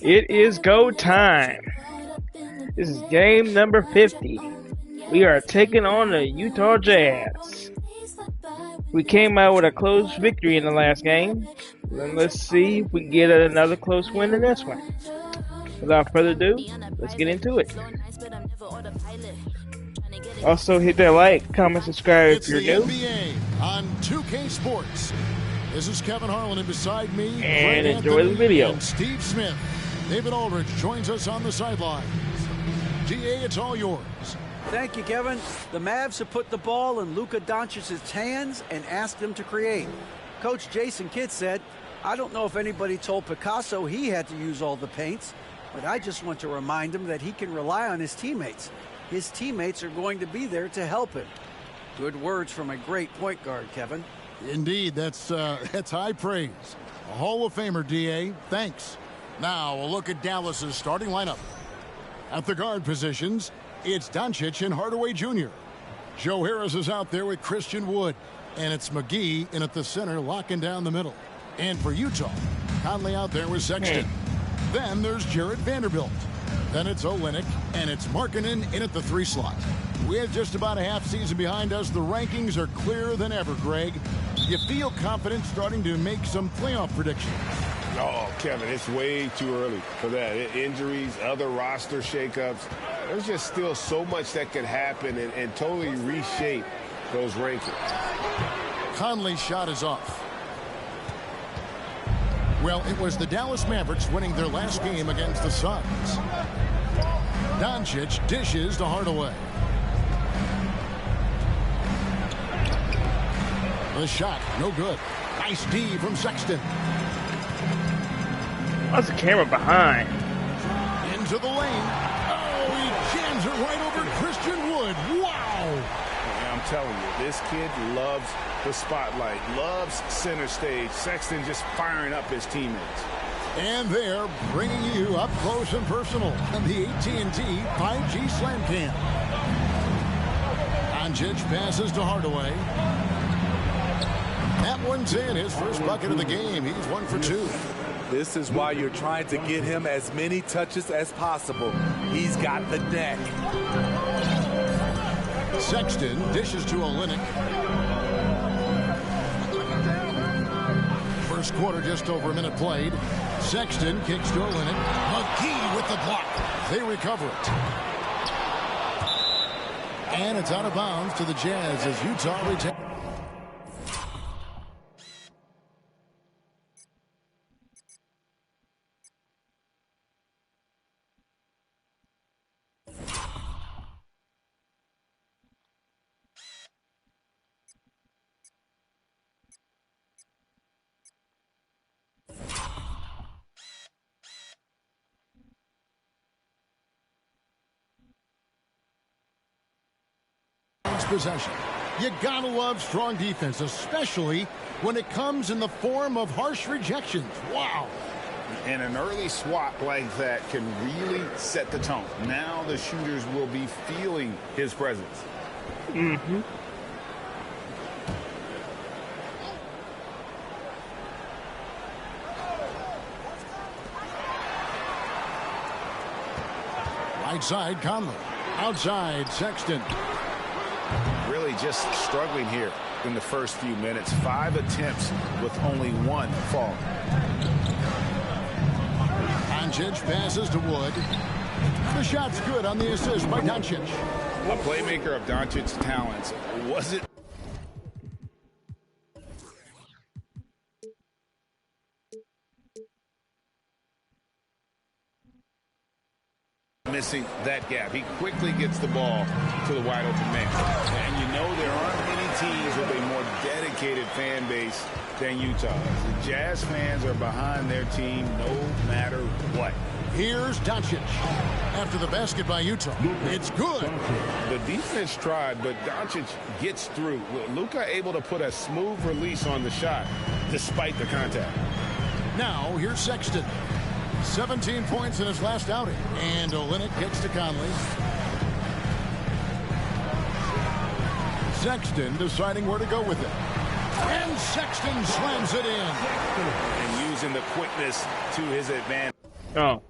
It is go time. This is game number 50. We are taking on the Utah Jazz. We came out with a close victory in the last game. And let's see if we can get another close win in this one. Without further ado, let's get into it. Also, hit that like, comment, subscribe if you're new. MyNBA on 2K Sports. This is Kevin Harlan, and beside me, and enjoy the video. And Steve Smith. David Aldridge joins us on the sidelines. GA, it's all yours. Thank you, Kevin. The Mavs have put the ball in Luka Doncic's hands and asked him to create. Coach Jason Kidd said, "I don't know if anybody told Picasso he had to use all the paints, but I just want to remind him that he can rely on his teammates. His teammates are going to be there to help him." Good words from a great point guard, Kevin. Indeed, that's high praise. A Hall of Famer, DA. Thanks. Now, a look at Dallas's starting lineup. At the guard positions, it's Doncic and Hardaway Jr. Joe Harris is out there with Christian Wood. And it's McGee in at the center, locking down the middle. And for Utah, Conley out there with Sexton. Then there's Jarrett Vanderbilt. Then it's Olynyk, and it's Markkanen in at the 3 slot. With just about a half season behind us, the rankings are clearer than ever, Greg. You feel confident starting to make some playoff predictions? Oh, Kevin, it's way too early for that. Injuries, other roster shakeups. There's just still so much that could happen and totally reshape those rankings. Conley's shot is off. Well, it was the Dallas Mavericks winning their last game against the Suns. Doncic dishes to Hardaway. The shot, no good. Nice D from Sexton. What's the camera behind? Into the lane. Oh, he jams it right over Christian Wood. Wow. I'm telling you, this kid loves the spotlight, loves center stage. Sexton just firing up his teammates. And they're bringing you up close and personal on the AT&T 5G Slam Cam. Doncic passes to Hardaway. That one's in, his first bucket of the game. He's 1 for 2. This is why you're trying to get him as many touches as possible. He's got the neck. Sexton dishes to Olynyk. First quarter, just over a minute played. Sexton kicks to Olynyk. McGee with the block. They recover it. And it's out of bounds to the Jazz as Utah retains. Possession. You gotta love strong defense, especially when it comes in the form of harsh rejections. Wow. And an early swat like that can really set the tone. Now the shooters will be feeling his presence. Right side, Conley. Outside, Sexton. Really just struggling here in the first few minutes. 5 attempts with only 1 fall. Doncic passes to Wood. The shot's good on the assist by Doncic. A playmaker of Doncic's talents. Was it missing that gap? He quickly gets the ball to the wide open man. And you know there aren't many teams with a more dedicated fan base than Utah. The Jazz fans are behind their team no matter what. Here's Doncic. After the basket by Utah. It's good. The defense tried, but Doncic gets through. Luka able to put a smooth release on the shot despite the contact. Now here's Sexton. 17 points in his last outing. And Olynyk gets to Conley. Sexton deciding where to go with it. And Sexton slams it in. And using the quickness to his advantage. Oh.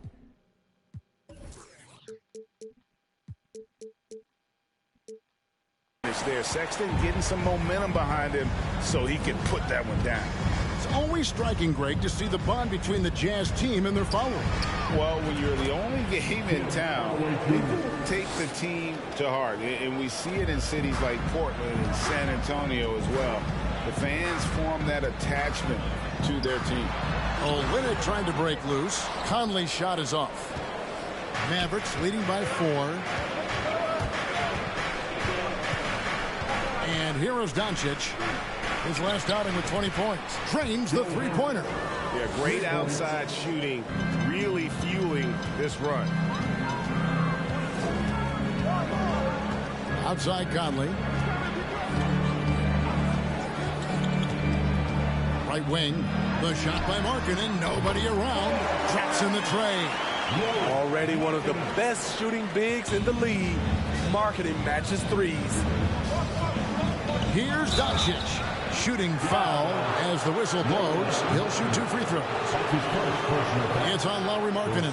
It's there. Sexton getting some momentum behind him so he can put that one down. It's always striking, Greg, to see the bond between the Jazz team and their followers. Well, when you're the only game in town, people take the team to heart. And we see it in cities like Portland and San Antonio as well. The fans form that attachment to their team. Olynyk trying to break loose. Conley's shot is off. Mavericks leading by 4. And here is Doncic. His last outing with 20 points. Drains the three-pointer. Yeah, great outside shooting, really fueling this run. Outside Conley. Right wing. The shot by Markkanen. Nobody around. Traps in the tray. Already one of the best shooting bigs in the league. Markkanen matches threes. Here's Doncic. Shooting foul as the whistle blows. He'll shoot 2 free throws. It's on Lauri Markkanen.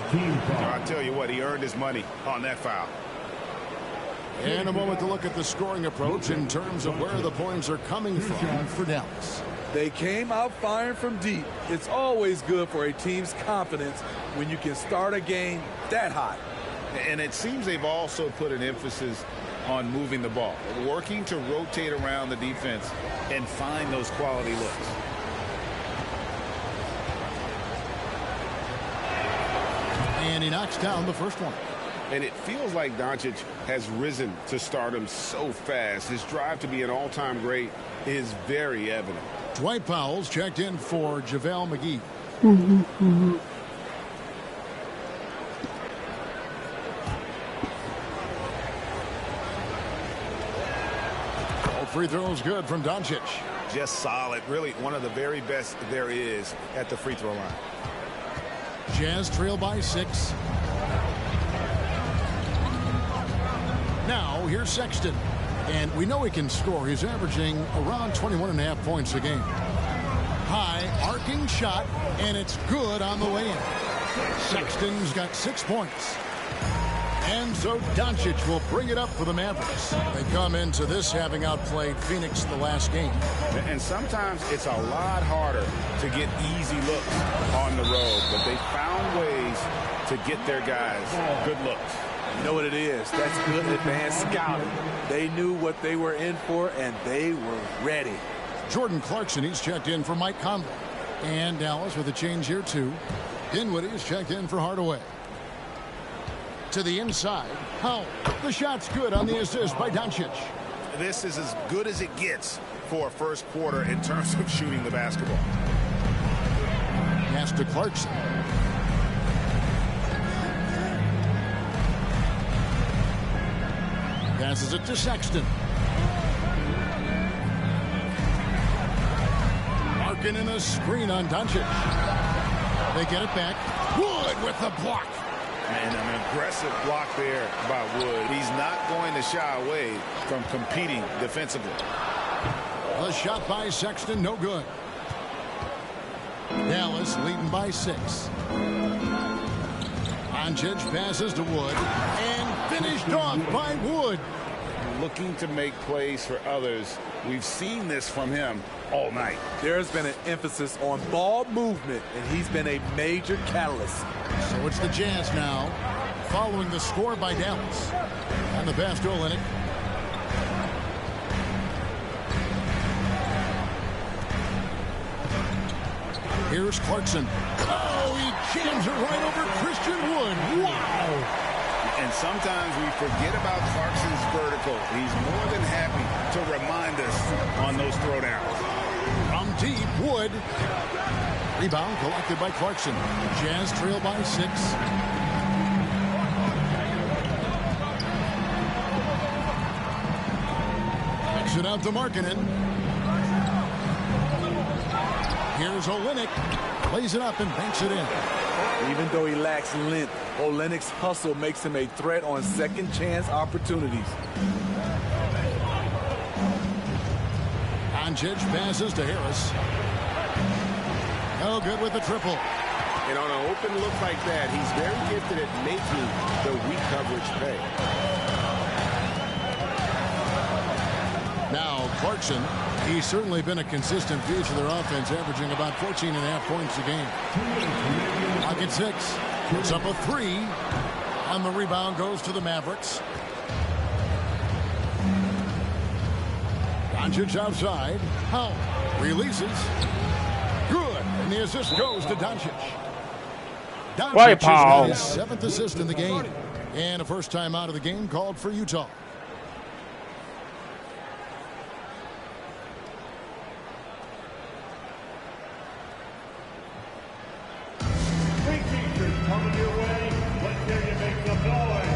I'll tell you what, he earned his money on that foul. And a moment to look at the scoring approach in terms of where the points are coming from for Dallas. They came out firing from deep. It's always good for a team's confidence when you can start a game that hot. And it seems they've also put an emphasis on moving the ball, working to rotate around the defense and find those quality looks. And he knocks down the first one. And it feels like Doncic has risen to stardom so fast. His drive to be an all-time great is very evident. Dwight Powell's checked in for JaVale McGee. All free throws good from Doncic. Just solid, really one of the very best there is at the free throw line. Jazz trail by 6. Now here's Sexton. And we know he can score. He's averaging around 21.5 points a game. High arcing shot, and it's good on the way in. Sexton's got 6 points. And so Doncic will bring it up for the Mavericks. They come into this having outplayed Phoenix the last game. And sometimes it's a lot harder to get easy looks on the road, but they found ways to get their guys good looks. You know what it is? That's good advanced scouting. They knew what they were in for, and they were ready. Jordan Clarkson, he's checked in for Mike Conley. And Dallas with a change here, too. Dinwiddie is checked in for Hardaway. To the inside. Powell. The shot's good on the assist by Doncic. This is as good as it gets for a first quarter in terms of shooting the basketball. Pass to Clarkson. Passes it to Sexton. Markkanen a screen on Doncic. They get it back. Wood with the block. And an aggressive block there by Wood. He's not going to shy away from competing defensively. The shot by Sexton, no good. Dallas leading by 6. Doncic passes to Wood and finished off by Wood. Looking to make plays for others. We've seen this from him all night. There's been an emphasis on ball movement, and he's been a major catalyst. So it's the Jazz now, following the score by Dallas. And the pass to Olynyk. Here's Clarkson. Oh, he jams it right over Christian Wood. Wow. And sometimes we forget about Clarkson's vertical. He's more than happy to remind us on those throwdowns. From deep, Wood. Rebound collected by Clarkson. Jazz trail by 6. Kicks it out to Markkanen. Here's Olynyk. Plays it up and banks it in. Even though he lacks length, Olynyk's hustle makes him a threat on second chance opportunities. Doncic passes to Harris. No good with the triple. And on an open look like that, he's very gifted at making the weak coverage pay. Now, Clarkson, he's certainly been a consistent piece of their offense, averaging about 14.5 points a game. Pocket 6, puts up a 3, and the rebound goes to the Mavericks. Doncic outside. Powell releases. Good. And the assist goes to Doncic. Doncic has got his 7th assist in the game. And a first time out of the game called for Utah. Great features coming your way. Let's hear you make some noise.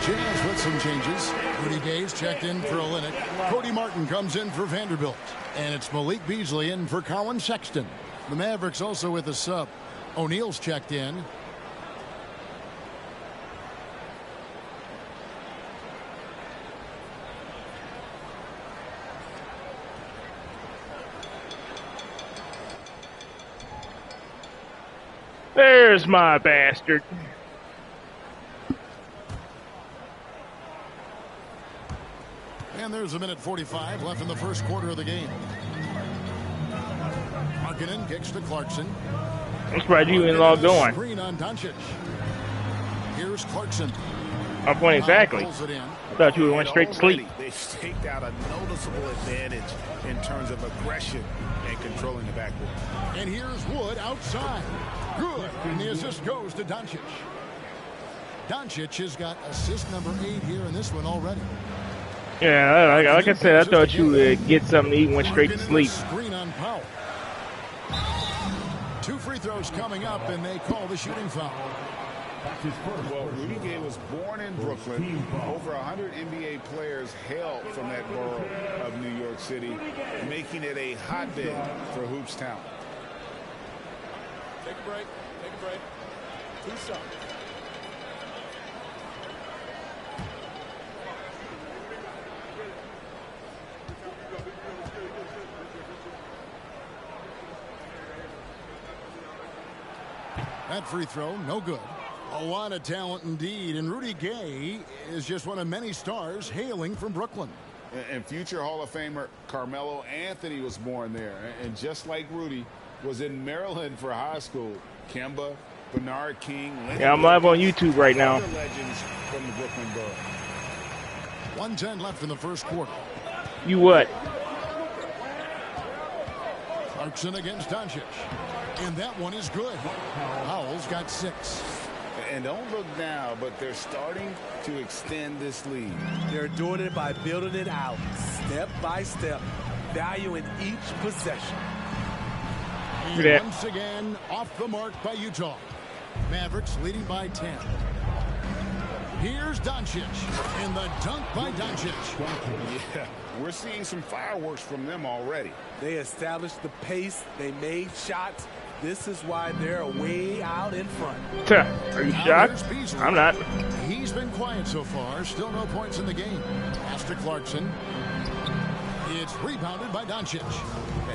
Jazz with some changes. Rudy Gay's checked in for Olynyk. Cody Martin comes in for Vanderbilt. And it's Malik Beasley in for Colin Sexton. The Mavericks also with a sub. O'Neal's checked in. There's my bastard. And there's a minute 45 left in the first quarter of the game. Markkanen kicks to Clarkson. I'm surprised you even logged on. Screen on Doncic. Here's Clarkson. My point exactly. I thought you went straight to sleep. They staked out a noticeable advantage in terms of aggression and controlling the backcourt. And here's Wood outside. Good. And the assist goes to Doncic. Doncic has got assist number 8 here in this one already. Yeah, like I said, I thought you would get something to eat and went straight to sleep. Screen on Powell. 2 free throws coming up, and they call the shooting foul. Well, Rudy Gay was born in Brooklyn. Over 100 NBA players hail from that borough of New York City, making it a hotbed for hoops talent. Take a break. Take a break. 2 shots. That free throw, no good. A lot of talent indeed, and Rudy Gay is just one of many stars hailing from Brooklyn. And future Hall of Famer Carmelo Anthony was born there, and just like Rudy, was in Maryland for high school. Kemba, Bernard King. Yeah, I'm live on YouTube right now. Legends from the Brooklyn borough. 1:10 left in the first quarter. You what? Clarkson against Doncic. And that one is good. Powell's got 6. And don't look now, but they're starting to extend this lead. They're doing it by building it out, step by step, valuing each possession. And once again, off the mark by Utah. Mavericks leading by 10. Here's Doncic, and the dunk by Doncic. Yeah, we're seeing some fireworks from them already. They established the pace. They made shots. This is why they're way out in front. Are you shocked? I'm not. He's been quiet so far. Still no points in the game. Pass to Clarkson. It's rebounded by Doncic.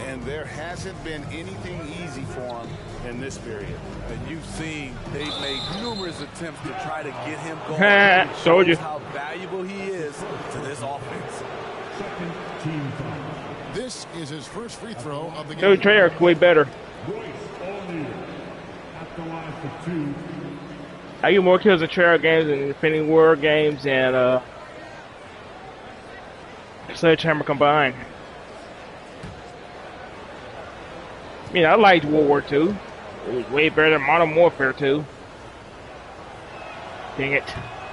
And there hasn't been anything easy for him in this period. And you've seen they've made numerous attempts to try to get him going. Told you. How valuable he is to this offense. This is his first free throw of the game. Joey Treyarch's way better. I get more kills in Treyarch games than Infinity War games and Sledgehammer combined. I liked World War II. It was way better than Modern Warfare 2. Dang it.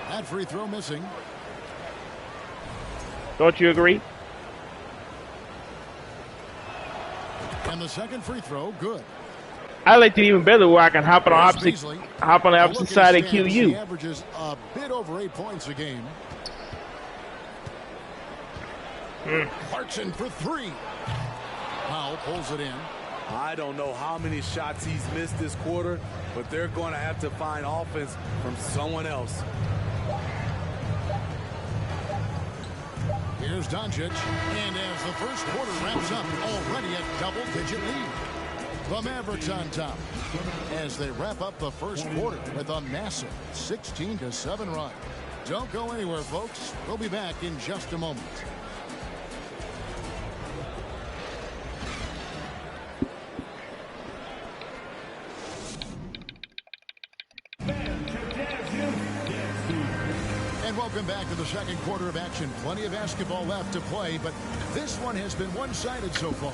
That free throw missing. Don't you agree? And the second free throw, good. I liked it even better where I can hop on the Beasley. opposite side of QU. He averages a bit over 8 points a game. Clarkson for three. Powell pulls it in. I don't know how many shots he's missed this quarter, but they're going to have to find offense from someone else. Here's Doncic, and as the first quarter wraps up, already a double-digit lead. The Mavericks on top as they wrap up the first quarter with a massive 16-7 run. Don't go anywhere, folks. We'll be back in just a moment. Welcome back to the second quarter of action. Plenty of basketball left to play, but this one has been one-sided so far.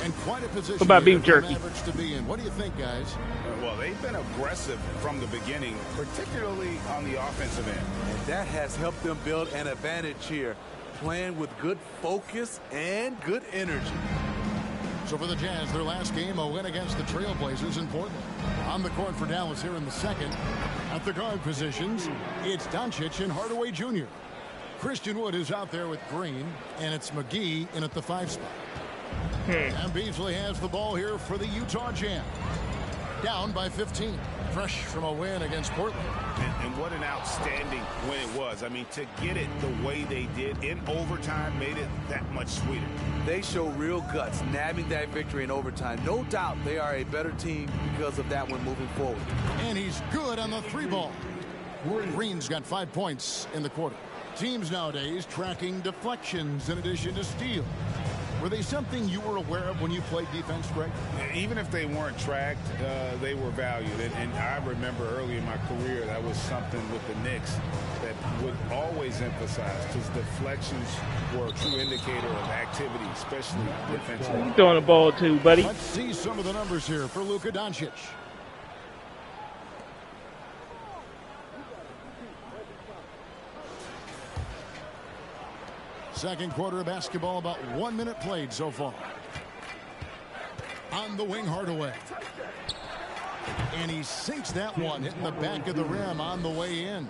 And quite a position what about beef for jerky? Mavericks to be in. What do you think, guys? Well, they've been aggressive from the beginning, particularly on the offensive end. And that has helped them build an advantage here, playing with good focus and good energy. So for the Jazz, their last game, a win against the Trailblazers in Portland. On the court for Dallas here in the second. At the guard positions, it's Doncic and Hardaway Jr. Christian Wood is out there with Green, and it's McGee in at the 5 spot. And Beasley has the ball here for the Utah Jazz. Down by 15. Fresh from a win against Portland. And what an outstanding win it was. I mean, to get it the way they did in overtime made it that much sweeter. They show real guts, nabbing that victory in overtime. No doubt they are a better team because of that one moving forward. And he's good on the 3 ball. Green's got 5 points in the quarter. Teams nowadays tracking deflections in addition to steals. Were they something you were aware of when you played defense, Greg? Even if they weren't tracked, they were valued. And I remember early in my career, that was something with the Knicks that would always emphasize, because deflections were a true indicator of activity, especially defensively. You throwing the ball too, buddy. Let's see some of the numbers here for Luka Doncic. Second quarter of basketball, about 1 minute played so far. On the wing, Hardaway. And he sinks that one, hitting the back of the rim on the way in.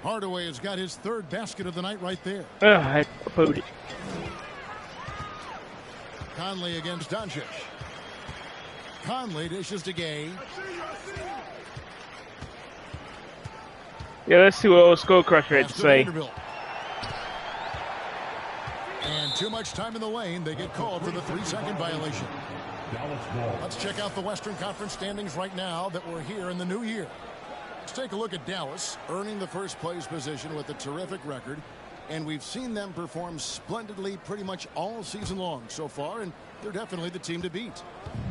Hardaway has got his 3rd basket of the night right there. I put it. Conley against Doncic. Conley dishes to Gay. Yeah, let's see what old Skull Crusher had to say. And too much time in the lane. They get called for the 3-second violation. Let's check out the Western Conference standings right now that we're here in the new year. Let's take a look at Dallas, earning the first place position with a terrific record. And we've seen them perform splendidly pretty much all season long so far, and they're definitely the team to beat.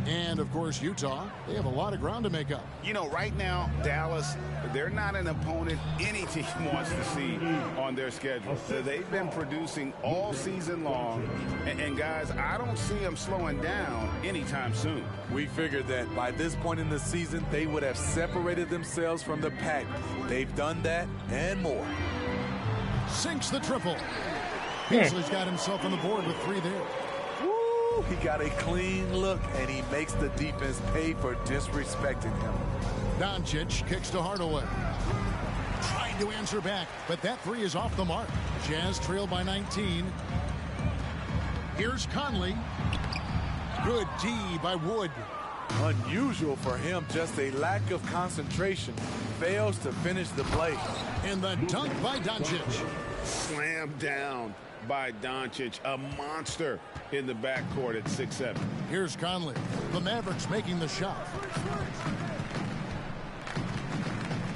And, of course, Utah, they have a lot of ground to make up. You know, right now, Dallas, they're not an opponent any team wants to see on their schedule. So they've been producing all season long, and guys, I don't see them slowing down anytime soon. We figured that by this point in the season, they would have separated themselves from the pack. They've done that and more. Sinks the triple. Beasley's got himself on the board with 3 there. Woo, he got a clean look, and he makes the defense pay for disrespecting him. Doncic kicks to Hardaway. Trying to answer back, but that 3 is off the mark. Jazz trail by 19. Here's Conley. Good D by Wood. Unusual for him, just a lack of concentration. Fails to finish the play. And the dunk by Doncic. Slammed down by Doncic, a monster in the backcourt at 6'7". Here's Conley. The Mavericks making the shot.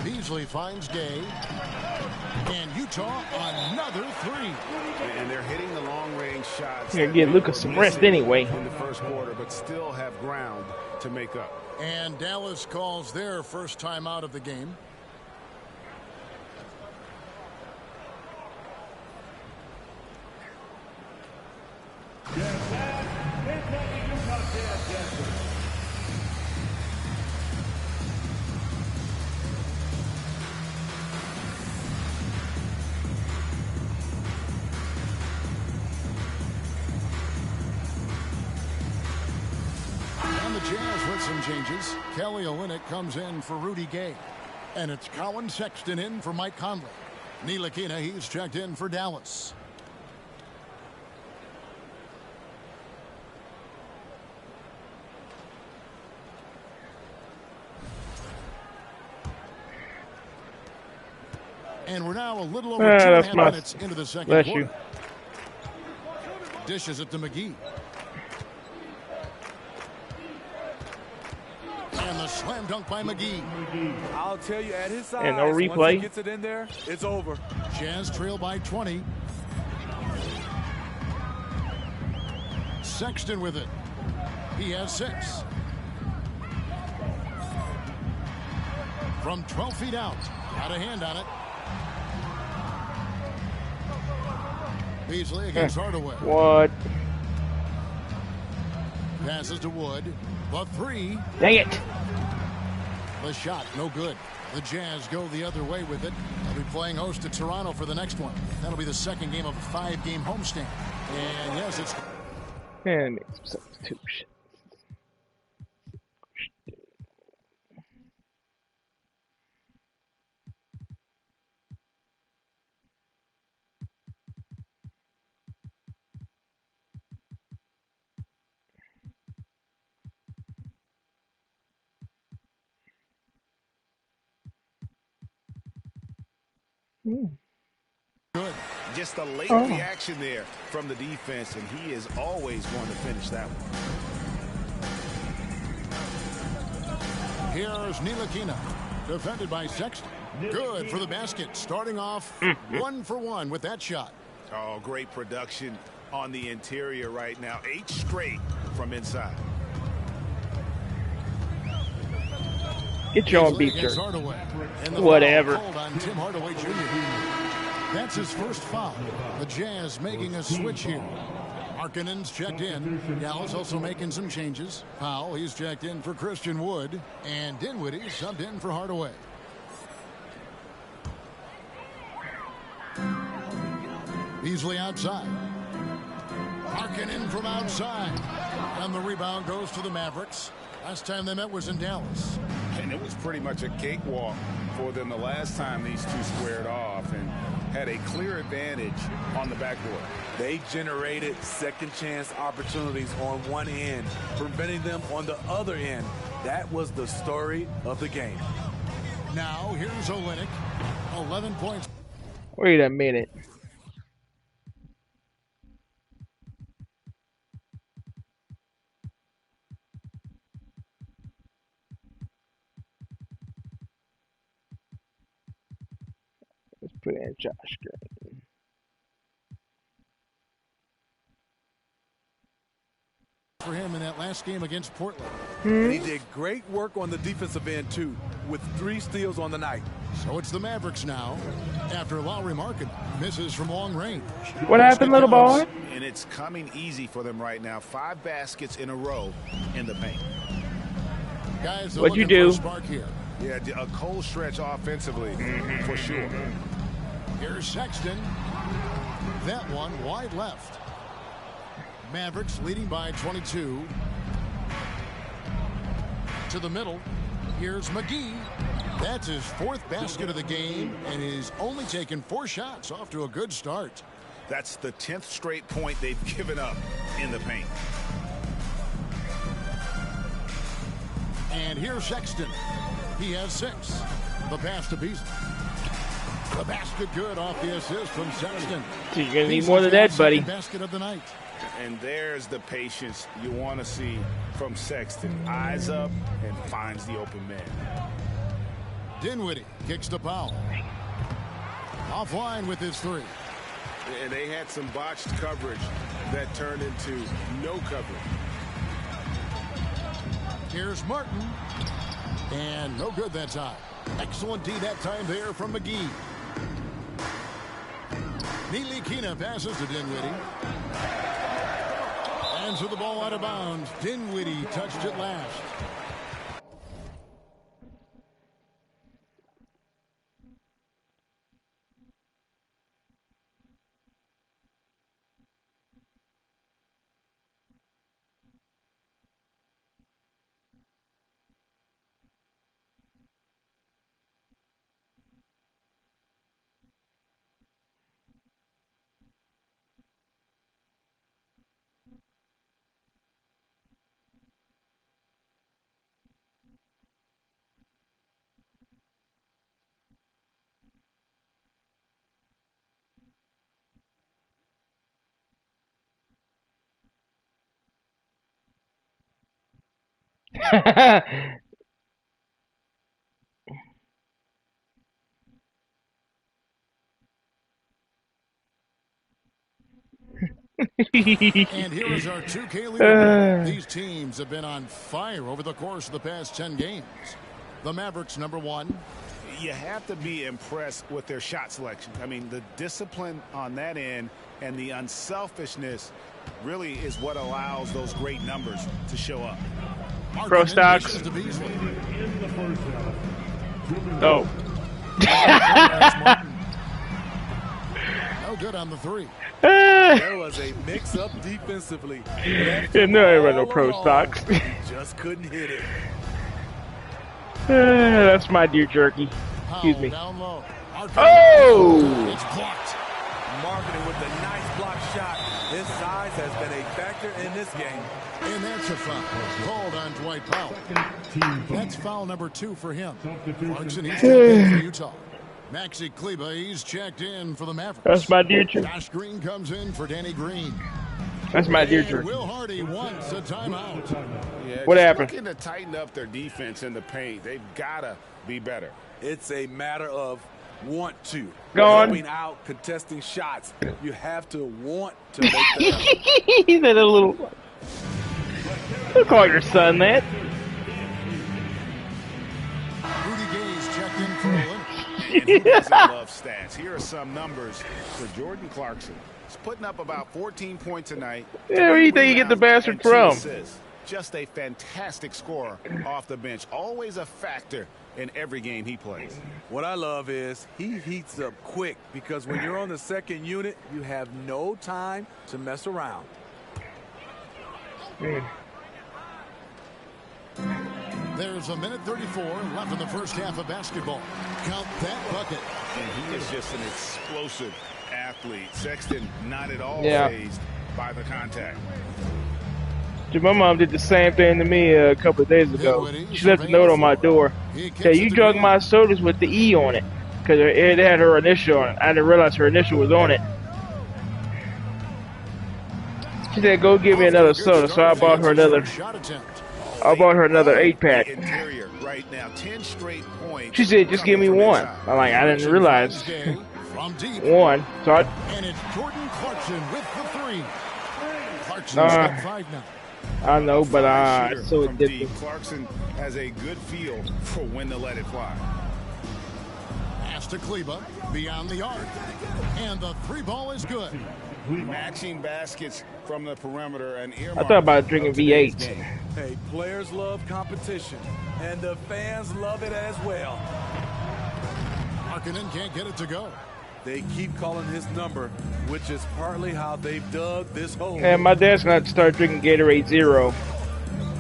Beasley finds Gay. And Utah another 3. And they're hitting the long-range shots. Here, give Lucas some rest anyway. In the first quarter, but still have ground to make up. And Dallas calls their first time out of the game. Jazz with some changes. Kelly Olynyk comes in for Rudy Gay. And it's Colin Sexton in for Mike Conley. Ntilikina, he's checked in for Dallas. And we're now a little over 2.5 minutes into the second quarter. Dishes it to McGee. And the slam dunk by McGee. I'll tell you, at his size, and no replay. once he gets it in there, it's over. Jazz trail by 20. Sexton with it. He has 6. From 12 feet out. Got a hand on it. Beasley against Hardaway. What? Passes to Wood. The 3. Dang it. The shot, no good. The Jazz go the other way with it. They'll be playing host to Toronto for the next one. That'll be the second game of a 5-game homestand. And yes, it's... And make some substitutions. Good. Just a late reaction there from the defense, and he is always going to finish that one. Here's Ntilikina, defended by Sexton. Good for the basket, starting off 1 for 1 with that shot. Oh, great production on the interior right now. 8 straight from inside. Get your own beat, jerk. Whatever. On Tim Hardaway Jr. That's his first foul. The Jazz making a switch here. Markkanen's checked in. Dallas also making some changes. Powell, he's checked in for Christian Wood. And Dinwiddie subbed in for Hardaway. Beasley outside. Markkanen from outside. And the rebound goes to the Mavericks. Last time they met was in Dallas. And it was pretty much a cakewalk for them the last time these two squared off and had a clear advantage on the backboard. They generated second chance opportunities on one end, preventing them on the other end. That was the story of the game. Now here's Olynyk. 11 points. Wait a minute. Let's put in Josh Green. For him in that last game against Portland. And he did great work on the defensive end, too, with 3 steals on the night. So it's the Mavericks now, after Lauri Markkanen misses from long range. What happened, little boy? And it's coming easy for them right now. 5 baskets in a row in the paint. Guys, what'd you do? Spark here. Yeah, a cold stretch offensively, for sure. Here's Sexton. That one wide left. Mavericks leading by 22. To the middle. Here's McGee. That's his 4th basket of the game, and he's only taken 4 shots, off to a good start. That's the 10th straight point they've given up in the paint. And here's Sexton. He has 6. The pass to Beasley. The basket good off the assist from Sexton. So you're going to need more than that, buddy. Basket of the night. And there's the patience you want to see from Sexton. Eyes up and finds the open man. Dinwiddie kicks to Powell. Offline with his 3. And they had some botched coverage that turned into no coverage. Here's Martin. And no good that time. Excellent D that time there from McGee. Ntilikina passes to Dinwiddie. And so the ball out of bounds. Dinwiddie touched it last. And here is our 2K leaderboard. These teams have been on fire over the course of the past 10 games. The Mavericks, #1. You have to be impressed with their shot selection. I mean, the discipline on that end and the unselfishness really is what allows those great numbers to show up. Pro stocks. Oh. No good on the three. There was a mix-up defensively. Yeah, no, I run no pro stocks. Just couldn't hit it. That's my dear jerky. Excuse me. Down low. Oh! It's blocked. Marketing with the nice block shot. His size has been a factor in this game. And that's a foul. Called on Dwight Powell. That's foul number 2 for him. Clarkson, he's checked in for Utah. Maxi Kleber, he's checked in for the Mavericks. That's my dear jerky. Josh Green comes in for Danny Green. That's my dear And jerky. Will Hardy wants a timeout. Yeah, What just happened? looking to tighten up their defense in the paint. They've got to be better. It's a matter of want to. Gone. Helping out, contesting shots. You have to want to make that. He said a little. Don't call your son that. Rudy Gay's checked in for Olin. And who doesn't love stats? Here are some numbers for Jordan Clarkson. He's putting up about 14 points a night. Yeah, where do you think you get the bastard and 2 from? assists. Just a fantastic scorer off the bench. Always a factor in every game he plays. What I love is he heats up quick because when you're on the second unit, you have no time to mess around. There's a minute 34 left in the first half of basketball. Count that bucket. And he is just an explosive athlete. Sexton not at all Yeah. fazed by the contact. Dude, my mom did the same thing to me a couple of days ago. She left a note on my door. Said, you drunk my sodas with the E on it. Because it had her initial on it. I didn't realize her initial was on it. She said, go give me another soda. So I bought her another. I bought her another 8-pack. Interior right now, 10 straight points. She said, just give me one. I'm like, I didn't realize one. So I, And it's Jordan Clarkson with the 3. Clarkson's got 5 now. I know, but it's so From deep, addictive. Clarkson has a good feel for when to let it fly. Pass to Kleber, beyond the arc. And the 3 ball is good. Matching baskets from the perimeter and I thought about drinking V8. Hey, players love competition, and the fans love it as well. Markkanen can't get it to go. They keep calling his number, which is partly how they've dug this hole. And my dad's going to have to start drinking Gatorade Zero.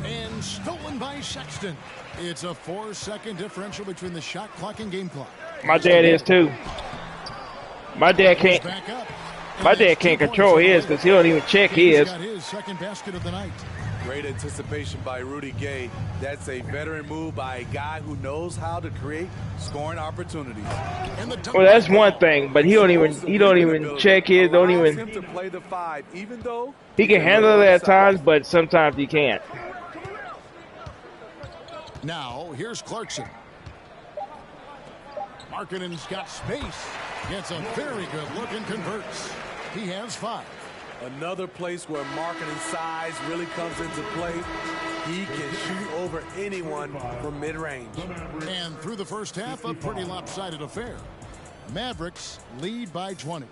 And stolen by Sexton. It's a 4-second differential between the shot clock and game clock. My dad is too. My dad can't. Back up. My dad can't control his because he don't even check his. Got his second basket of the night. Great anticipation by Rudy Gay. That's a veteran move by a guy who knows how to create scoring opportunities. And the dunk Well, that's one thing, but he don't even check his. Don't Allows even. him to play the 5, even though He can handle it at times, but sometimes he can't. Now, here's Clarkson. Markkanen's got space. Gets a very good look and converts. He has 5. Another place where marketing size really comes into play. He can shoot over anyone from mid-range. And through the first half, a pretty lopsided affair. Mavericks lead by 20.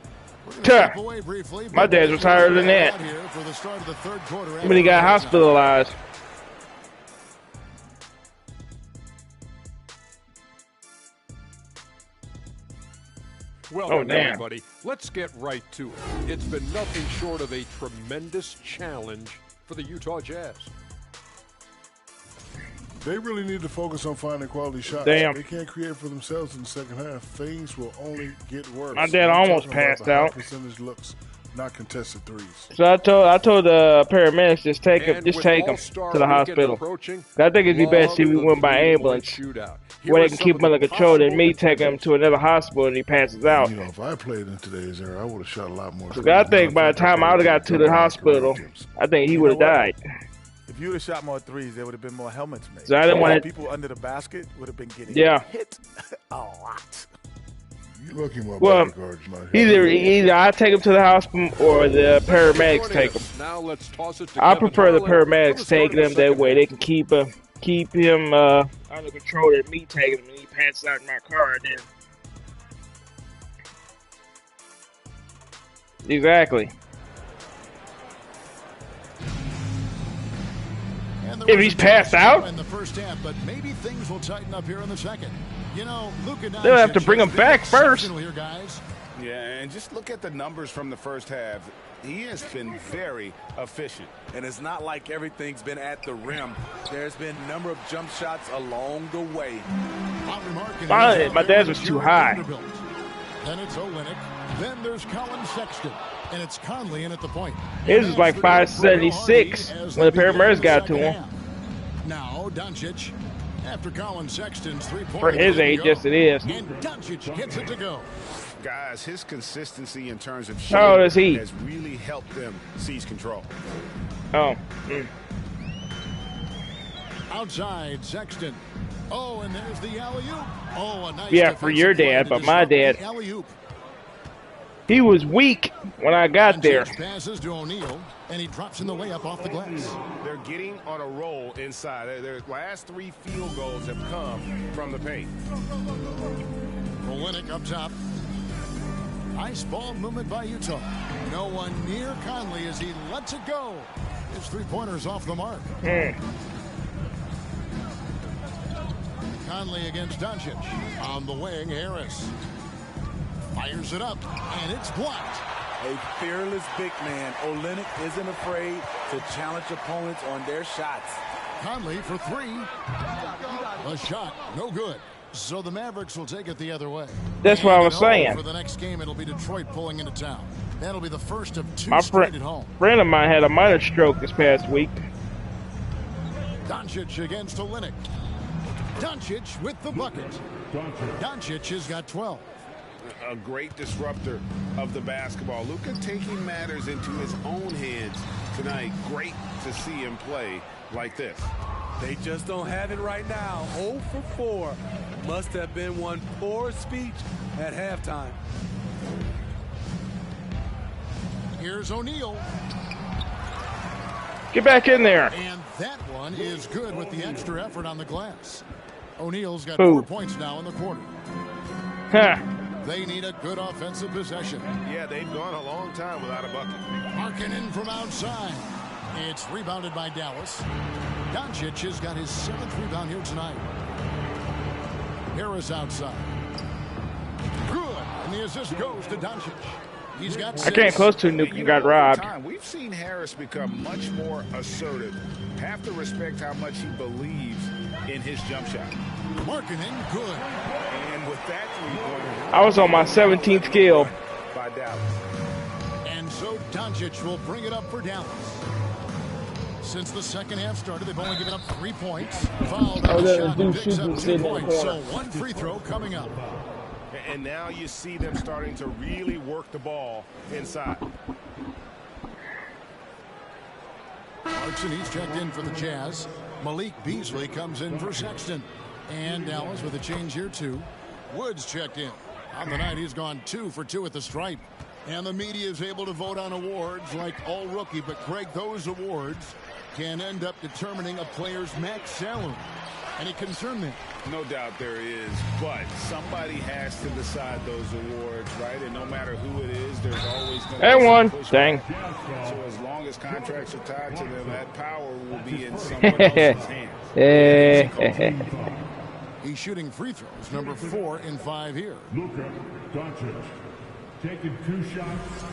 We're gonna step away briefly, My dad's was higher than that. Here for the start of the third quarter. When he got hospitalized. Welcome, damn. everybody. Let's get right to it. It's been nothing short of a tremendous challenge for the Utah Jazz. They really need to focus on finding quality shots. Damn. They can't create for themselves in the second half. Things will only get worse. My dad I'm almost talking about passed the high out. percentage looks, not contested threes. So I told the paramedics just take him And to with the All-Star hospital. Weekend approaching, I think it'd be best if we love went by the three-point ambulance, shootout. Here where are they can some keep of him under the control than me possible taking him to another hospital and he passes out. You know, if I played in today's era, I would have shot a lot more. Because I think by the time I would have got to the hospital, I think he would have died. If you would have shot more threes, there would have been more helmets made. So I didn't want people under the basket would have been getting hit a lot. You looking more well, bodyguards, my either I take him to the hospital or the paramedics take him. Now let's toss it to I Kevin prefer the Harlan paramedics for the taking him. That way they can keep him under control than me taking him and he passes out in my car. Then exactly. If he's passed out in the first half, but maybe things will tighten up here in the second. You know, Luka Doncic, they'll have to bring him back first. Here, guys. Yeah, and just look at the numbers from the first half. He has been very efficient. And it's not like everything's been at the rim. There's been a number of jump shots along the way. My dad's was too high. Then it's Olynyk. Then there's Colin Sexton. And it's Conley in at the point. His was like 5'76" when the paramedics got to him. Now Doncic, after Colin Sexton's three-pointer. For his age, yes it is. And Doncic gets it to go. Guys, his consistency in terms of how old is he? Has really helped them seize control. Oh. Outside, Sexton. Oh, and there's the alley-oop. Oh, a nice for your dad, but my dad. Alley-oop. He was weak when I got there. Passes to O'Neal, and he drops in the layup off the glass. They're getting on a roll inside. Their last 3 field goals have come from the paint. Olynyk up top. Nice ball movement by Utah. No one near Conley as he lets it go. His three-pointer's off the mark. Conley against Doncic. On the wing, Harris. Fires it up, and it's blocked. A fearless big man. Olynyk isn't afraid to challenge opponents on their shots. Conley for three. A shot, no good. So the Mavericks will take it the other way. That's what I was saying. For the next game, it'll be Detroit pulling into town. That'll be the first of 2 straight at home. Friend of mine had a minor stroke this past week. Doncic against Olynyk. Doncic with the bucket. Doncic has got 12. A great disruptor of the basketball. Luka taking matters into his own hands tonight. Great to see him play like this. They just don't have it right now. 0 for 4. Must have been one poor speech at halftime. Here's O'Neal. Get back in there. And that one is good with the extra effort on the glass. O'Neal's got 4 points now in the quarter. They need a good offensive possession. Yeah, they've gone a long time without a bucket. Markkanen from outside. It's rebounded by Dallas. Doncic has got his 7th rebound here tonight. Harris outside. Good. And the assist goes to Doncic. He's got 6. I can't close to Nuke and got robbed. We've seen Harris become much more assertive. Have to respect how much he believes in his jump shot. Markkanen, good. And with that three-pointer, I was on my 17th skill. By Dallas. And so Doncic will bring it up for Dallas. Since the second half started, they've only given up 3 points. Fouled on the shot and picks up 2 points. So 1 free throw coming up. And now you see them starting to really work the ball inside. Clarkson, he's checked in for the Jazz. Malik Beasley comes in for Sexton. And Dallas with a change here, too. Woods checked in. On the night, he's gone 2 for 2 at the stripe. And the media is able to vote on awards like all rookie. But, Craig, those awards can end up determining a player's max salary. Any concern there? No doubt there is, but somebody has to decide those awards, right? And no matter who it is, there's always going to be one. Pushback. Dang. So as long as contracts are tied to them, that power will be in someone else's hands. He's shooting free throws, number 4 in 5 here. Luka Doncic taking 2 shots.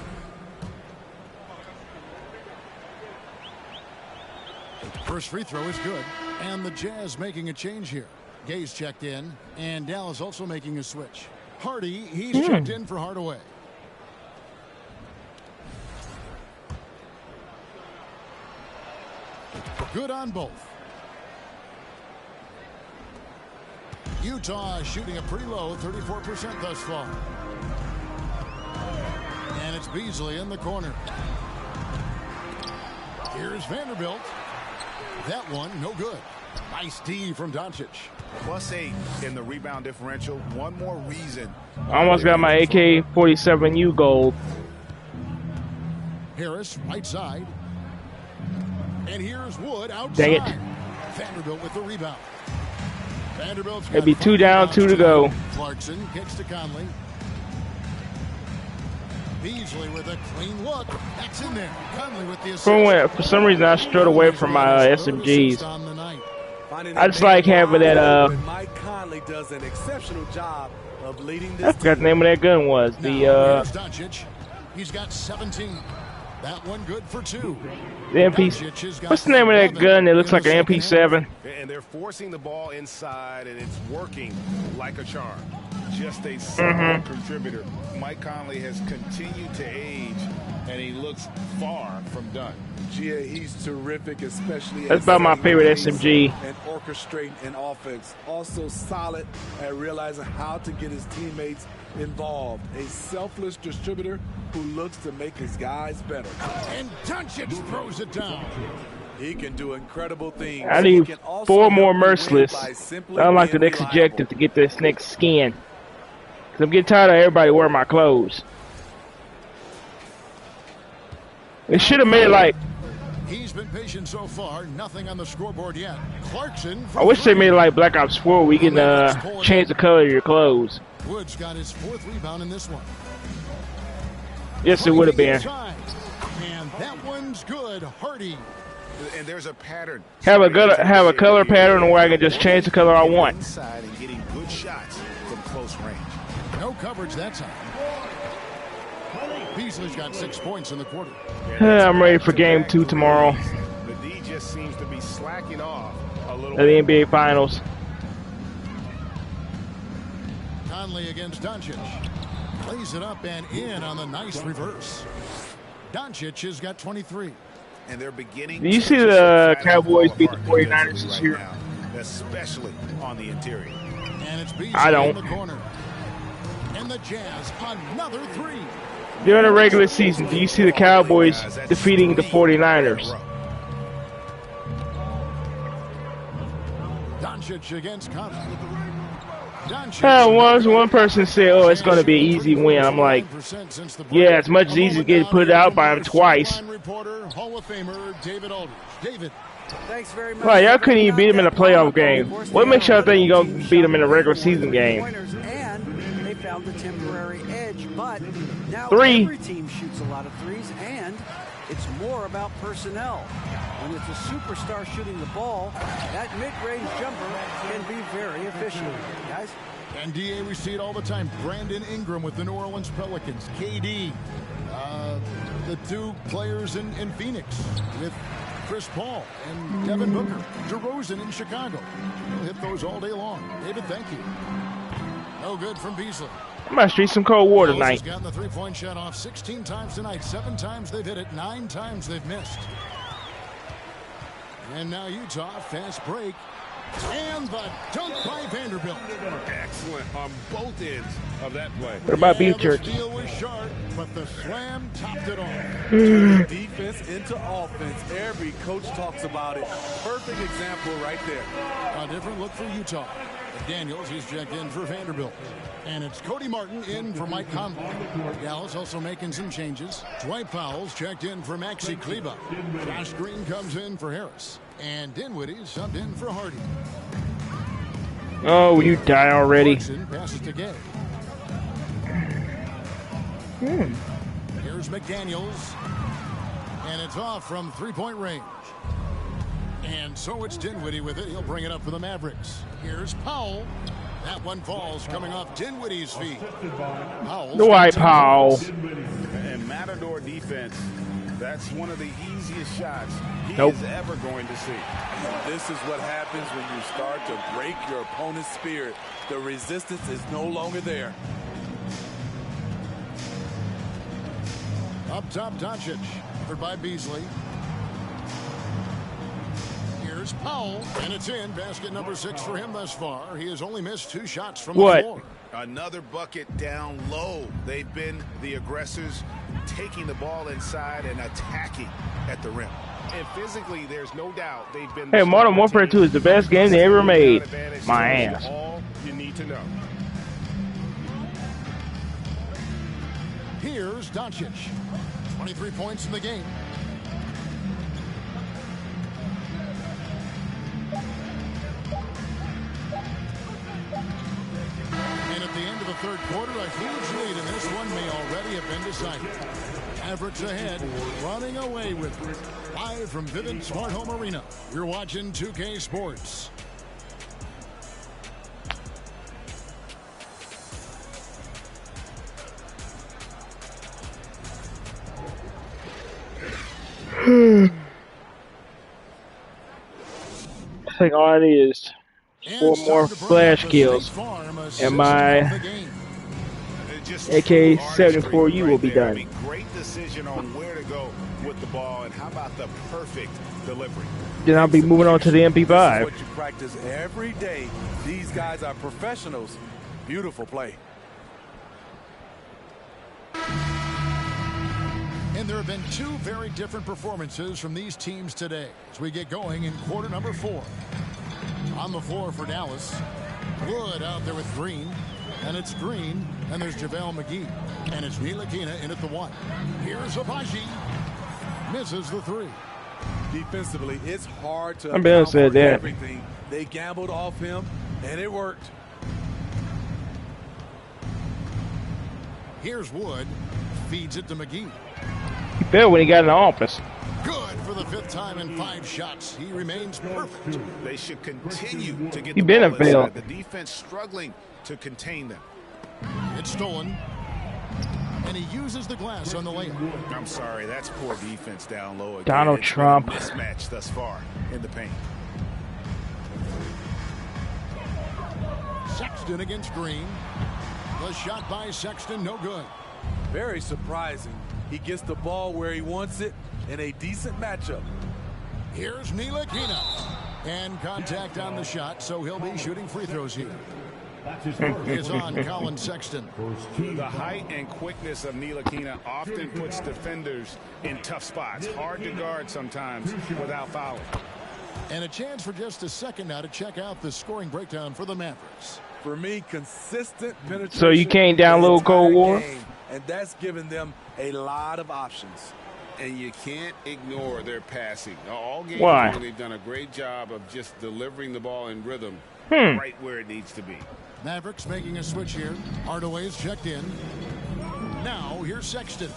First free throw is good. And the Jazz making a change here. Gay's checked in, and Dallas also making a switch. Hardy, he's checked in for Hardaway. Good on both. Utah shooting a pretty low 34% thus far. And it's Beasley in the corner. Here's Vanderbilt. That one, no good. Nice D from Doncic. +8 in the rebound differential. One more reason. I almost got my AK-47U gold. Harris, right side. And here's Wood outside. Dang it. Vanderbilt with the rebound. Vanderbilt's It'll be 2 down, 2 to go. Clarkson kicks to Conley. Beasley with a clean look. That's in there. Conley with the assist. For some reason, I strayed away from my SMGs. I just like having that. Mike Conley does an exceptional job of leading this. I forgot the name of that gun was. Here's Doncic. He's got 17. That one good for 2. The MP. What's the name of that gun that looks like an MP7? And they're forcing the ball inside, and it's working like a charm. Just a solid contributor. Mike Conley has continued to age, and he looks far from done. Yeah, he's terrific, especially. That's about my favorite SMG. And orchestrating an offense. Also solid at realizing how to get his teammates involved. A selfless distributor who looks to make his guys better. And Doncic throws it down. He can do incredible things. I need 4 more merciless. I don't like the next objective to get this next skin. Cause I'm getting tired of everybody wearing my clothes. They should have made it like. He's been patient so far. Nothing on the scoreboard yet. Clarkson. I wish they made it like Black Ops 4 where you can change the color of your clothes. Woods got his 4th rebound in this one. Yes, it would have been. And that one's good. Hardy. And there's a pattern. Have a color pattern where I can just change the color I want. Inside and getting good shots from close range. No coverage that time. Beasley's got 6 points in the quarter. I'm ready for game 2 tomorrow. The D just seems to be slacking off a little. Of the NBA Finals. Conley against Doncic. Plays it up and in on the nice reverse. Doncic has got 23. And they're beginning. Do you see the Cowboys beat the 49ers this year? Especially on the interior. And it's Beasley I don't. in the corner. And the Jazz, another 3. During the regular season, do you see the Cowboys defeating the 49ers? Doncic against Conley. One person said, "Oh, it's going to be an easy win." I'm like, "Yeah, as much as easy to get put out by him twice." Hall of Famer David Aldridge. David. Thanks very much. Well, y'all couldn't even beat him in a playoff game. What makes y'all think you're going to beat him in a regular season game? And they found a temporary edge, but now 3. every team shoots a lot of threes, and it's more about personnel. When it's a superstar shooting the ball, that mid-range jumper can be very efficient, guys. And DA, we see it all the time. Brandon Ingram with the New Orleans Pelicans. KD, the 2 players in Phoenix with Chris Paul and Devin Booker. DeRozan in Chicago. We'll hit those all day long. David, thank you. No good from Beasley. I might drink some cold water tonight. He's gotten the 3-point shot off 16 times tonight. 7 times they've hit it. 9 times they've missed. And now Utah, fast break. And the dunk by Vanderbilt. Excellent on both ends of that play. What about Beatrice? The steal was sharp, but the slam topped it off. Defense into offense. Every coach talks about it. Perfect example right there. A different look for Utah. Daniels, he's checked in for Vanderbilt. And it's Cody Martin in for Mike Conley. Dallas also making some changes. Dwight Powell's checked in for Maxi Kleber. Josh Green comes in for Harris. And Dinwiddie subbed in for Hardy. Oh, you die already. Passes to Gay. Here's McDaniels. And it's off from 3-point range. And so it's Dinwiddie with it. He'll bring it up for the Mavericks. Here's Powell. That one falls coming off Dinwiddie's feet. Dwight Powell. And Matador defense, that's one of the easiest shots he is ever going to see. This is what happens when you start to break your opponent's spirit. The resistance is no longer there. Up top, Doncic. Covered by Beasley. Here's Powell, and it's in. Basket number 6 for him thus far. He has only missed 2 shots from the floor. Another bucket down low. They've been the aggressors, taking the ball inside and attacking at the rim. And physically, there's no doubt they've been. Hey, Modern Warfare 2 is the best game they ever made. My ass. All you need to know. Here's Doncic. 23 points in the game. And at the end of the third quarter, a huge lead in this one may already have been decided. Mavericks ahead, running away with it. Live from Vivint Smart Home Arena, you're watching 2K Sports. I think all I need is 4 more flash kills, and my AK-74U will be done. Great decision on where to go with the ball, and how about the perfect delivery? Then I'll be moving on to the MP5. This is what you practice every day. These guys are professionals. Beautiful play. And there have been 2 very different performances from these teams today as we get going in quarter number 4. On the floor for Dallas, Wood out there with Green, and it's Green, and there's JaVale McGee, and it's Ntilikina in at the 1. Here's Abaji, misses the 3. Defensively, it's hard to I'm gonna say that. everything. They gambled off him, and it worked. Here's Wood, feeds it to McGee. He fell when he got in the office. Good for the 5th time in 5 shots. He remains perfect. They should continue to get He the been ball a fail. inside. The defense struggling to contain them. It's stolen. And he uses the glass on the layup. I'm sorry, that's poor defense down low again. Donald It's Trump. been a mismatch thus far in the paint. Sexton against Green. The shot by Sexton, no good. Very surprising. He gets the ball where he wants it in a decent matchup. Here's Ntilikina. And contact on the shot, so he'll be shooting free throws here. It's on Colin Sexton. The height and quickness of Ntilikina often puts defenders in tough spots. Hard to guard sometimes without fouling. And a chance for just a second now to check out the scoring breakdown for the Mavericks. For me, consistent penetration. So you can't download Cold War? Game, and that's given them a lot of options. And you can't ignore their passing. All game Why? long, they've done a great job of just delivering the ball in rhythm right where it needs to be. Mavericks making a switch here. Hardaway's checked in. Now, here's Sexton.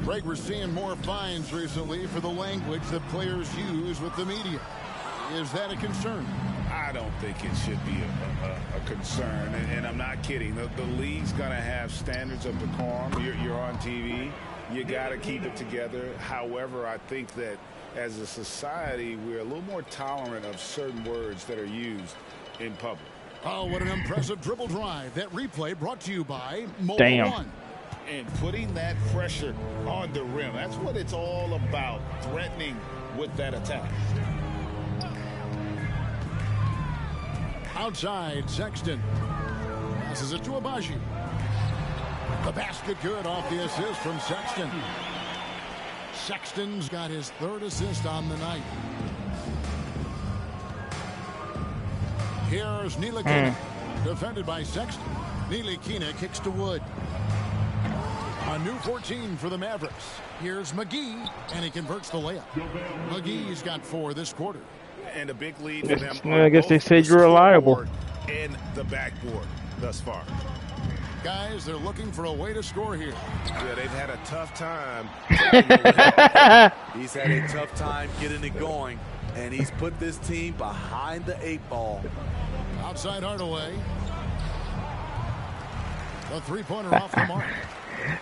Greg, we're seeing more fines recently for the language that players use with the media. Is that a concern? I don't think it should be a concern, and I'm not kidding. The league's going to have standards of decorum. You're on TV. You got to keep it together. However, I think that as a society, we're a little more tolerant of certain words that are used in public. Oh, what an impressive dribble drive. That replay brought to you by Mobile Damn. One. And putting that pressure on the rim, that's what it's all about, threatening with that attack. Outside, Sexton. Passes it to Abaji. The basket good off the assist from Sexton. Sexton's got his 3rd assist on the night. Here's Ntilikina. Defended by Sexton. Ntilikina kicks to Wood. A new 14 for the Mavericks. Here's McGee, and he converts the layup. McGee's got 4 this quarter. And a big lead for them. I guess they said you're reliable. And the backboard thus far. Guys, they're looking for a way to score here. Yeah, they've had a tough time. He's had a tough time getting it going, and he's put this team behind the 8 ball. Outside Hardaway. The 3-pointer off the mark.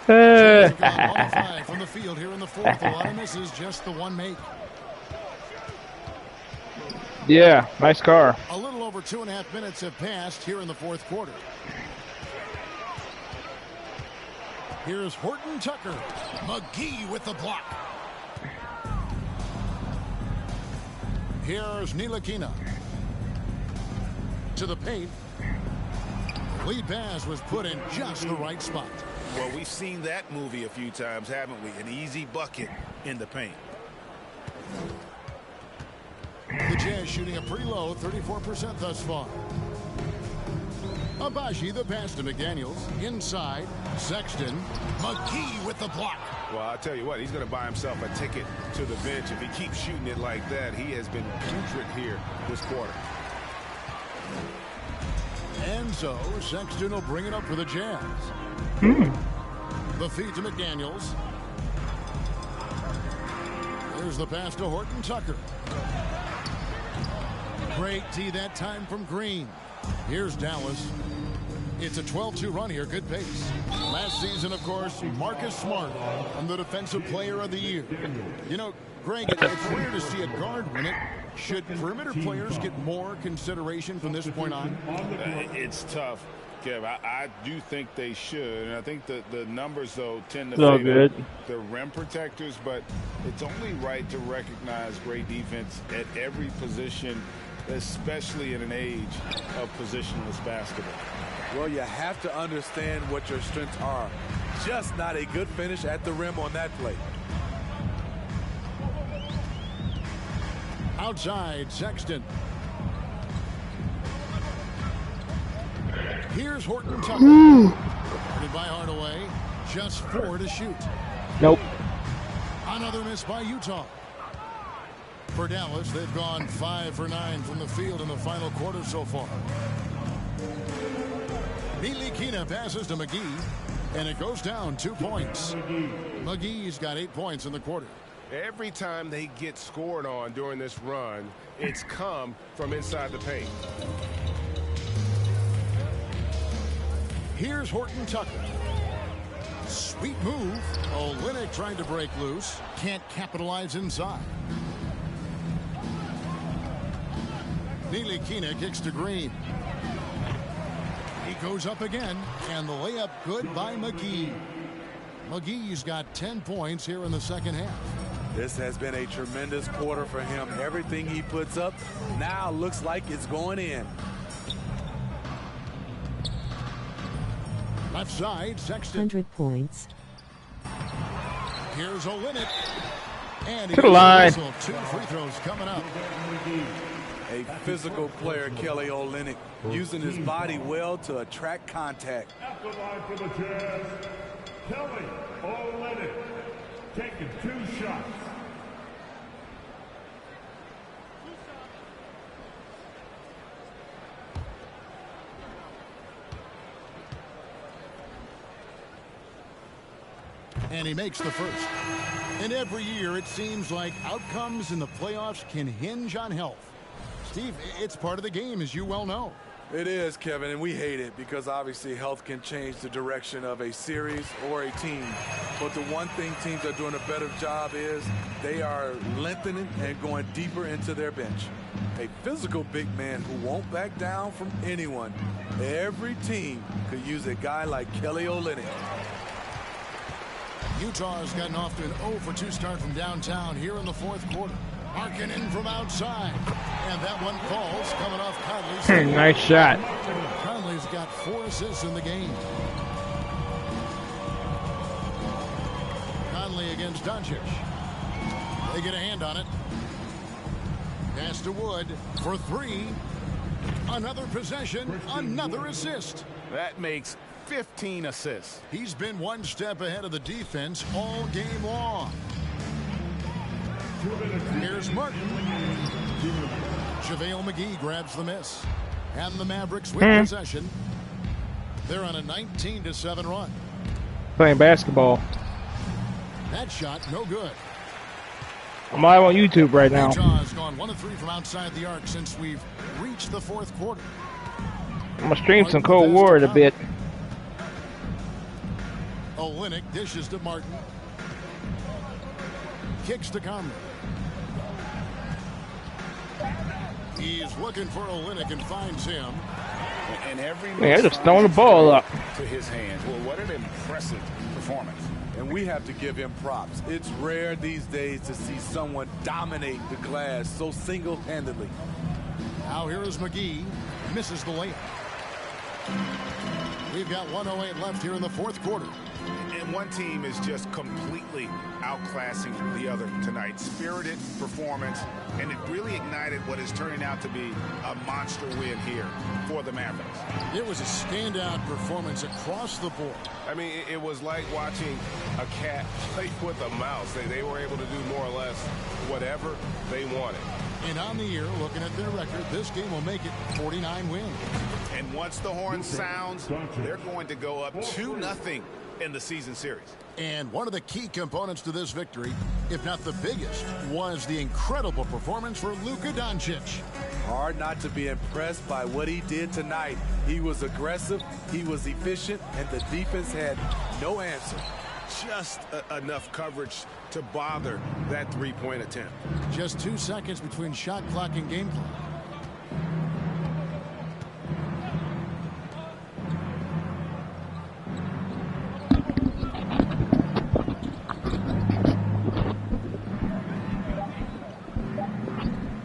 Got 1 of 5 from the field here in the 4th. A lot of misses, just the 1 make. Yeah, nice car. A little over 2.5 minutes have passed here in the 4th quarter. Here's Horton Tucker. McGee with the block. Here's Ntilikina. To the paint. Lead pass was put in just the right spot. Well, we've seen that movie a few times, haven't we? An easy bucket in the paint. The Jazz shooting a pretty low 34% thus far. Abaji, the pass to McDaniels. Inside, Sexton. McGee with the block. Well, I'll tell you what, he's going to buy himself a ticket to the bench. If he keeps shooting it like that, he has been putrid here this quarter. And so, Sexton will bring it up for the Jazz. The feed to McDaniels. There's the pass to Horton Tucker. Great D that time from Green. Here's Dallas. It's a 12-2 run here. Good pace. Last season, of course, Marcus Smart on the Defensive Player of the Year. You know, Greg, it's rare to see a guard win it. Should perimeter players get more consideration from this point on? It's tough, Kev. I do think they should. And I think the numbers, though, tend to favor the rim protectors. But it's only right to recognize great defense at every position, especially in an age of positionless basketball. Well, you have to understand what your strengths are. Just not a good finish at the rim on that play. Outside, Sexton. Here's Horton Tucker. Guarded by Hardaway. Just 4 to shoot. Nope. Another miss by Utah. For Dallas, they've gone 5 for 9 from the field in the final quarter so far. Ntilikina passes to McGee, and it goes down 2 points. McGee's got 8 points in the quarter. Every time they get scored on during this run, it's come from inside the paint. Here's Horton Tucker. Sweet move. Olynyk trying to break loose. Can't capitalize inside. Ntilikina kicks to Green. He goes up again, and the layup good by McGee. McGee's got 10 points here in the second half. This has been a tremendous quarter for him. Everything he puts up now looks like it's going in. Left side, Sexton. 100 points. Here's Olynyk. And to the line. 2 free throws coming up. A physical player, Kelly Olynyk, using his body well to attract contact. At the line for the Jazz, Kelly Olynyk, taking 2 shots. And he makes the first. And every year it seems like outcomes in the playoffs can hinge on health. Steve, it's part of the game, as you well know. It is, Kevin, and we hate it because obviously health can change the direction of a series or a team. But the one thing teams are doing a better job is they are lengthening and going deeper into their bench. A physical big man who won't back down from anyone. Every team could use a guy like Kelly Olynyk. Utah has gotten off to an 0 for 2 start from downtown here in the fourth quarter. Marking in from outside. And that one falls coming off Conley's. Nice shot. Conley's got 4 assists in the game. Conley against Doncic. They get a hand on it. Pass to Wood for 3. Another possession, another assist. That makes 15 assists. He's been 1 step ahead of the defense all game long. Here's Martin. JaVale McGee grabs the miss. And the Mavericks with possession. They're on a 19-7 run. Playing basketball. That shot, no good. I'm live on YouTube right now. Utah has gone 1 of 3 from outside the arc since we've reached the fourth quarter. I'm going to stream some Cold War in a bit. Olynyk dishes to Martin. Kicks to Conley. He's looking for Olynyk and finds him. And every Man, just throwing the ball up to his hands. Well, what an impressive performance. And we have to give him props. It's rare these days to see someone dominate the glass so single-handedly. Now here is McGee. Misses the layup. We've got 1:08 left here in the fourth quarter. And one team is just completely outclassing the other tonight. Spirited performance, and it really ignited what is turning out to be a monster win here for the Mavericks. It was a standout performance across the board. I mean, it was like watching a cat play with a mouse. They were able to do more or less whatever they wanted. And on the year, looking at their record, this game will make it 49 wins. And once the horn sounds, they're going to go up 2-0 in the season series. And one of the key components to this victory, if not the biggest, was the incredible performance for Luka Doncic. Hard not to be impressed by what he did tonight. He was aggressive, he was efficient, and the defense had no answer. Just enough coverage to bother that three-point attempt. Just 2 seconds between shot clock and game clock.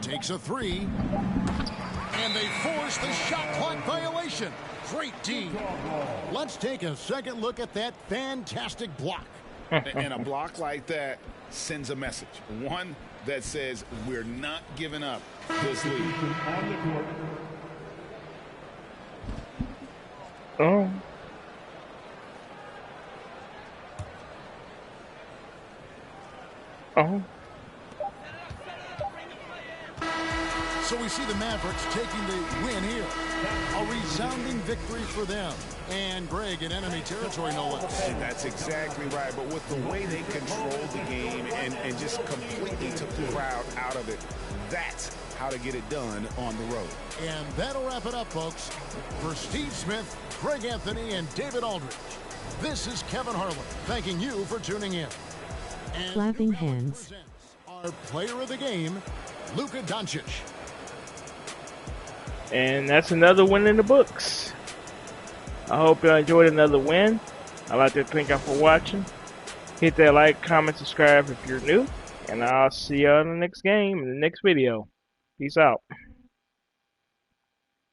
Takes a three. And they force the shot clock violation. Great D. Let's take a second look at that fantastic block. And a block like that sends a message. One that says we're not giving up this lead. Oh. Oh. So we see the Mavericks taking the win here. A resounding victory for them. And Greg in enemy territory, no less. That's exactly right. But with the way they controlled the game and just completely took the crowd out of it, that's how to get it done on the road. And that'll wrap it up, folks. For Steve Smith, Greg Anthony, and David Aldridge, this is Kevin Harlan thanking you for tuning in. And clapping hands. Our player of the game, Luka Doncic. And that's another win in the books. I hope you enjoyed another win. I'd like to thank you for watching. Hit that like, comment, subscribe if you're new. And I'll see you on the next game, in the next video. Peace out.